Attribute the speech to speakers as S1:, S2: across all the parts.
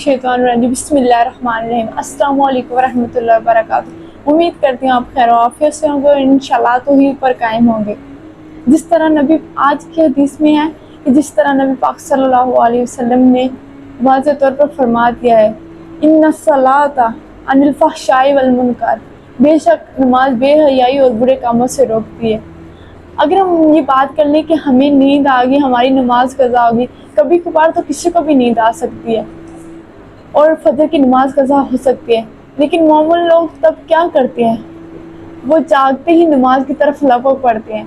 S1: شیطان الرجیم بسم اللہ الرحمن الرحیم السلام علیکم ورحمۃ اللہ وبرکاتہ۔ امید کرتی ہوں آپ خیر و عافیت سے ہوں گے اور انشاءاللہ توحید پر قائم ہوں گے۔ جس طرح نبی آج کی حدیث میں ہے کہ جس طرح نبی پاک صلی اللہ علیہ وسلم نے واضح طور پر فرما دیا ہے، ان الصلاۃ عن الفحشاء والمنکر، بے شک نماز بے حیائی اور برے کاموں سے روکتی ہے۔ اگر ہم یہ بات کر لیں کہ ہمیں نیند آ گئی، ہماری نماز قضا ہوگی، کبھی کبھار تو کسی کو بھی نیند آ سکتی ہے اور فجر کی نماز قضا ہو سکتی ہے، لیکن معمولی لوگ تب کیا کرتے ہیں؟ وہ جاگتے ہی نماز کی طرف لپک پڑتے ہیں،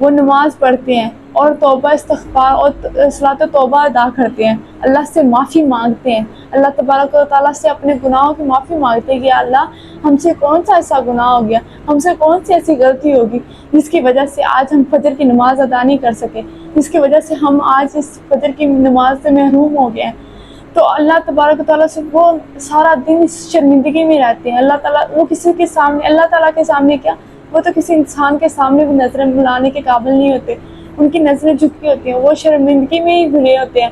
S1: وہ نماز پڑھتے ہیں اور توبہ استغفار اور صلاۃ توبہ ادا کرتے ہیں، اللہ سے معافی مانگتے ہیں، اللہ تبارک و تعالیٰ سے اپنے گناہوں کی معافی مانگتے ہیں کہ یا اللہ ہم سے کون سا ایسا گناہ ہو گیا، ہم سے کون سی ایسی غلطی ہوگی جس کی وجہ سے آج ہم فجر کی نماز ادا نہیں کر سکے، جس کی وجہ سے ہم آج اس فجر کی نماز سے محروم ہو گئے ہیں۔ تو اللہ تبارک و تعالیٰ سے وہ سارا دن اس شرمندگی میں رہتے ہیں۔ اللہ تعالیٰ وہ کسی کے سامنے، اللہ تعالیٰ کے سامنے کیا، وہ تو کسی انسان کے سامنے بھی نظریں ملانے کے قابل نہیں ہوتے، ان کی نظریں جھکی ہوتی ہیں، وہ شرمندگی میں ہی گھرے ہوتے ہیں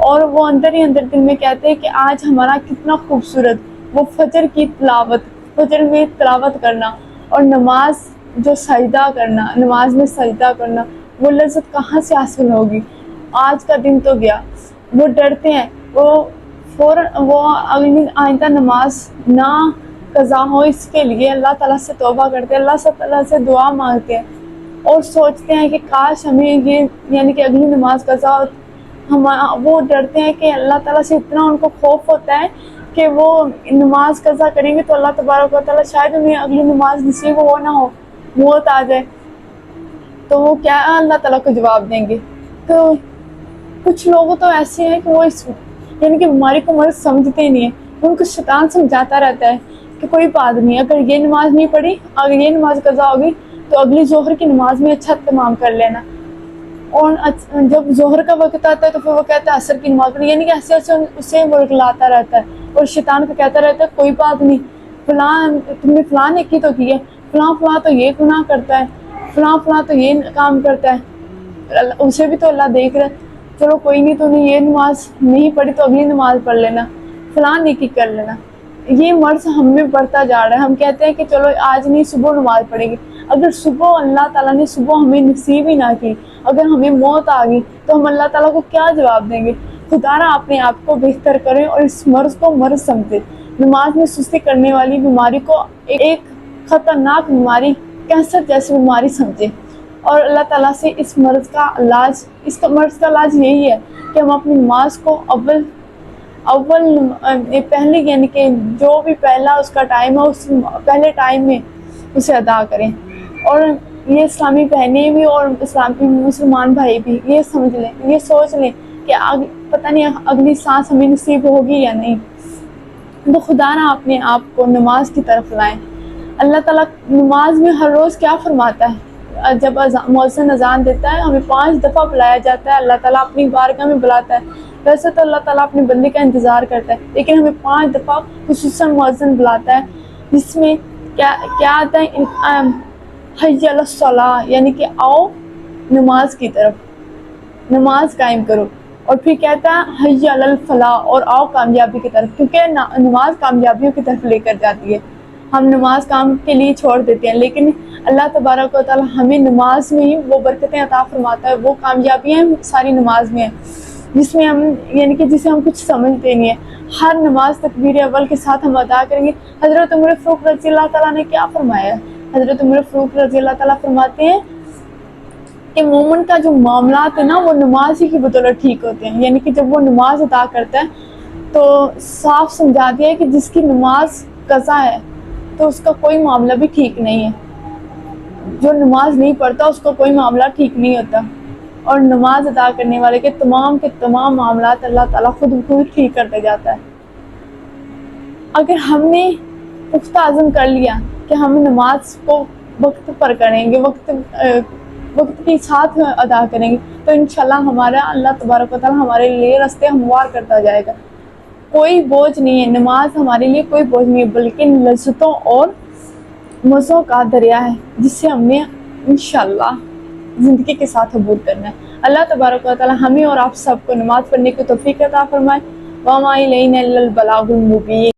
S1: اور وہ اندر ہی اندر دل میں کہتے ہیں کہ آج ہمارا کتنا خوبصورت وہ فجر کی تلاوت، فجر میں تلاوت کرنا اور نماز جو سجدہ کرنا، نماز میں سجدہ کرنا، وہ لذت کہاں سے حاصل ہوگی؟ آج کا دن تو گیا۔ وہ ڈرتے ہیں، وہ فوراً وہ اگلی آئندہ نماز نہ قضا ہو اس کے لیے اللہ تعالیٰ سے توبہ کرتے ہیں، اللہ تعالیٰ سے دعا مانگتے ہیں اور سوچتے ہیں کہ کاش ہمیں یہ یعنی کہ اگلی نماز قضا ہو۔ وہ ڈرتے ہیں کہ اللہ تعالیٰ سے اتنا ان کو خوف ہوتا ہے کہ وہ نماز قضا کریں گے تو اللہ تبارک و تعالیٰ شاید انہیں اگلی نماز نصیب ہو نہ ہو، موت آ جائے تو وہ کیا اللہ تعالیٰ کو جواب دیں گے۔ تو کچھ لوگ تو ایسے ہیں کہ وہ اس یعنی کہ بیماری کو مرض سمجھتے ہی نہیں ہیں، ان کو شیطان سمجھاتا رہتا ہے کہ کوئی بات نہیں، اگر یہ نماز نہیں پڑھی، اگر یہ نماز قضا ہوگی تو اگلی ظہر کی نماز میں اچھا تمام کر لینا، اور جب ظہر کا وقت آتا ہے تو پھر وہ کہتا ہے عصر کی نماز پڑھی، یعنی کہ ایسے ایسے اسے ورگلاتا رہتا ہے اور شیطان کو کہتا رہتا ہے کوئی بات نہیں، فلاں تم نے فلاں نیکی تو کی ہے، فلاں فلاں تو یہ گناہ کرتا ہے، فلاں فلاں تو یہ کام کرتا ہے، اسے بھی تو اللہ دیکھ رہا ہے، چلو کوئی نہیں، تو نے یہ نماز نہیں پڑھی تو اگلی نماز پڑھ لینا، فلاں نیکی کر لینا۔ یہ مرض ہم میں بڑھتا جا رہا ہے، ہم کہتے ہیں کہ چلو آج نہیں صبح نماز پڑھیں گے، اگر صبح اللہ تعالیٰ نے صبح ہمیں نصیب ہی نہ کی، اگر ہمیں موت آ گئی تو ہم اللہ تعالیٰ کو کیا جواب دیں گے؟ خدارا اپنے آپ کو بہتر کریں اور اس مرض کو مرض سمجھیں، نماز میں سستی کرنے والی بیماری کو ایک خطرناک بیماری، کینسر جیسی بیماری سمجھیں، اور اللہ تعالیٰ سے اس مرض کا علاج، مرض کا علاج یہی ہے کہ ہم اپنی نماز کو اول پہلے یعنی کہ جو بھی پہلا اس کا ٹائم ہے اس پہلے ٹائم میں اسے ادا کریں، اور یہ اسلامی بہنیں بھی اور اسلامی مسلمان بھائی بھی یہ سمجھ لیں، یہ سوچ لیں کہ پتہ نہیں اگلی سانس ہمیں نصیب ہوگی یا نہیں، تو خدا نہ اپنے آپ کو نماز کی طرف لائیں۔ اللہ تعالیٰ نماز میں ہر روز کیا فرماتا ہے؟ جب مؤذن اذان دیتا ہے ہمیں 5 دفعہ بلایا جاتا ہے، اللہ تعالیٰ اپنی بارگاہ میں بلاتا ہے، ویسے تو اللہ تعالیٰ اپنے بندے کا انتظار کرتا ہے، لیکن ہمیں 5 دفعہ خصوصاً مؤذن بلاتا ہے، جس میں کیا آتا ہے؟ حی علی الصلاۃ، یعنی کہ آؤ نماز کی طرف، نماز قائم کرو، اور پھر کہتا ہے حی علی الفلاح، اور آؤ کامیابی کی طرف، کیونکہ نماز کامیابیوں کی طرف لے کر جاتی ہے۔ ہم نماز کام کے لیے چھوڑ دیتے ہیں، لیکن اللہ تبارک و تعالیٰ ہمیں نماز میں ہی وہ برکتیں عطا فرماتا ہے، وہ کامیابیاں ساری نماز میں ہیں، جس میں ہم یعنی کہ جسے ہم کچھ سمجھتے نہیں ہیں۔ ہر نماز تکبیر اول کے ساتھ ہم ادا کریں گے۔ حضرت عمر فاروق رضی اللہ تعالیٰ نے کیا فرمایا ہے؟ حضرت عمر فاروق رضی اللہ تعالیٰ فرماتے ہیں کہ مومن کا جو معاملات ہے نا وہ نماز ہی کی بدولت ٹھیک ہوتے ہیں، یعنی کہ جب وہ نماز ادا کرتا ہے تو صاف سمجھا دیا ہے کہ جس کی نماز قضا ہے تو اس کا کوئی معاملہ بھی ٹھیک نہیں ہے، جو نماز نہیں پڑھتا اس کو کوئی معاملہ ٹھیک نہیں ہوتا، اور نماز ادا کرنے والے کے تمام معاملات اللہ تعالیٰ خود بخود ٹھیک کرتے جاتا ہے۔ اگر ہم نے پختہ عزم کر لیا کہ ہم نماز کو وقت پر کریں گے، وقت کے ساتھ ادا کریں گے، تو انشاءاللہ ہمارا اللہ تبارک و تعالیٰ ہمارے لیے راستے ہموار کرتا جائے گا۔ کوئی بوجھ نہیں ہے، نماز ہمارے لیے کوئی بوجھ نہیں ہے، بلکہ لذتوں اور مزوں کا دریا ہے جس سے ہم نے انشاءاللہ زندگی کے ساتھ عبور کرنا ہے۔ اللہ تبارک و تعالیٰ ہمیں اور آپ سب کو نماز پڑھنے کی توفیق عطا فرمائے۔ وما الینا الا البلاغ المبین۔